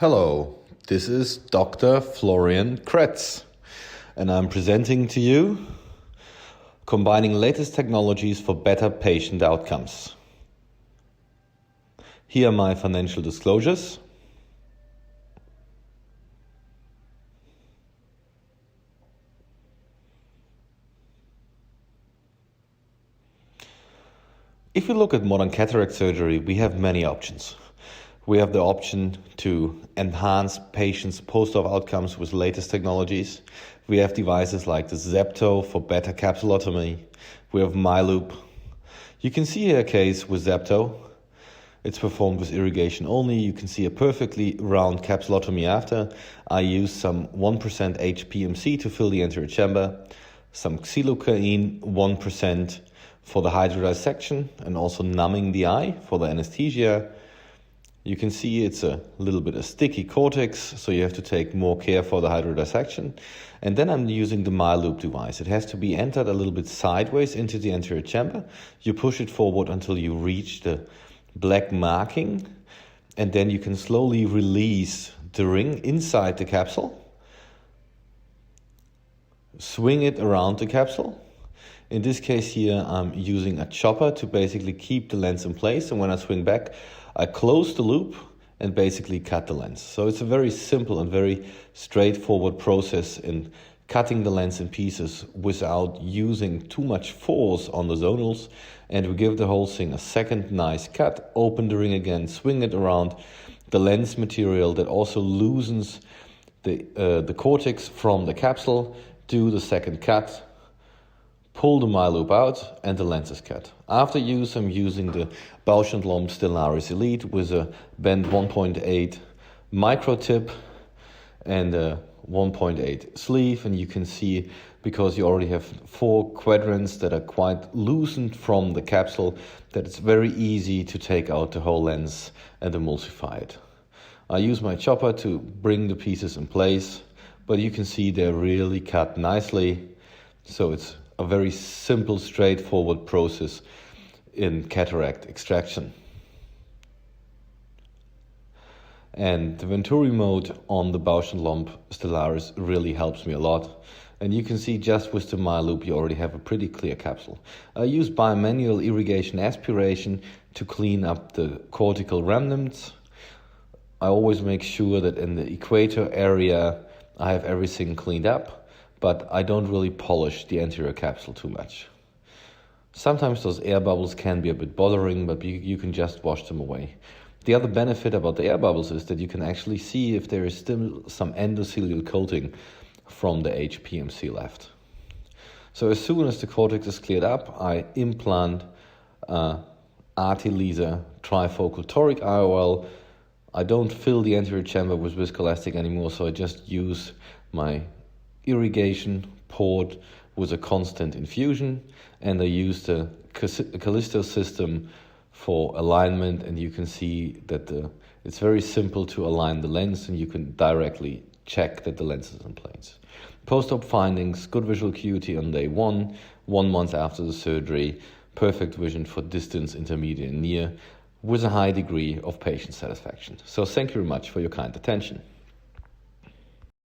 Hello, this is Dr. Florian Kretz, and I'm presenting to you combining latest technologies for better patient outcomes. Here are my financial disclosures. If we look at modern cataract surgery, we have many options. We have the option to enhance patients' post-op outcomes with latest technologies. We have devices like the ZEPTO for better capsulotomy. We have miLOOP. You can see here a case with ZEPTO. It's performed with irrigation only. You can see a perfectly round capsulotomy after. I used some 1% HPMC to fill the anterior chamber, some xylocaine 1% for the hydrodissection and also numbing the eye for the anesthesia. You can see it's a little bit of sticky cortex, so you have to take more care for the hydrodissection. And then I'm using the miLOOP device. It has to be entered a little bit sideways into the anterior chamber. You push it forward until you reach the black marking, and then you can slowly release the ring inside the capsule. Swing it around the capsule. In this case here, I'm using a chopper to basically keep the lens in place. And when I swing back, I close the loop and basically cut the lens. So it's a very simple and very straightforward process in cutting the lens in pieces without using too much force on the zonals. And we give the whole thing a second nice cut, open the ring again, swing it around the lens material that also loosens the cortex from the capsule, do the second cut, pull the miLOOP out, and the lens is cut. After use, I'm using the Bausch & Lomb Stellaris Elite with a bend 1.8 micro tip and a 1.8 sleeve. And you can see, because you already have 4 quadrants that are quite loosened from the capsule, that it's very easy to take out the whole lens and emulsify it. I use my chopper to bring the pieces in place, but you can see they're really cut nicely. So it's a very simple, straightforward process in cataract extraction. And the Venturi mode on the Bausch & Lomb Stellaris really helps me a lot. And you can see just with the miLOOP you already have a pretty clear capsule. I use bimanual irrigation aspiration to clean up the cortical remnants. I always make sure that in the equator area I have everything cleaned up, but I don't really polish the anterior capsule too much. Sometimes those air bubbles can be a bit bothering, but you can just wash them away. The other benefit about the air bubbles is that you can actually see if there is still some endothelial coating from the HPMC left. So as soon as the cortex is cleared up, I implant RT laser trifocal toric IOL. I don't fill the anterior chamber with viscoelastic anymore, so I just use my irrigation port with a constant infusion, and I use the Callisto system for alignment, and you can see that it's very simple to align the lens, and you can directly check that the lens is in place. Post-op findings: good visual acuity on day 1 month after the surgery, perfect vision for distance, intermediate and near, with a high degree of patient satisfaction. So thank you very much for your kind attention.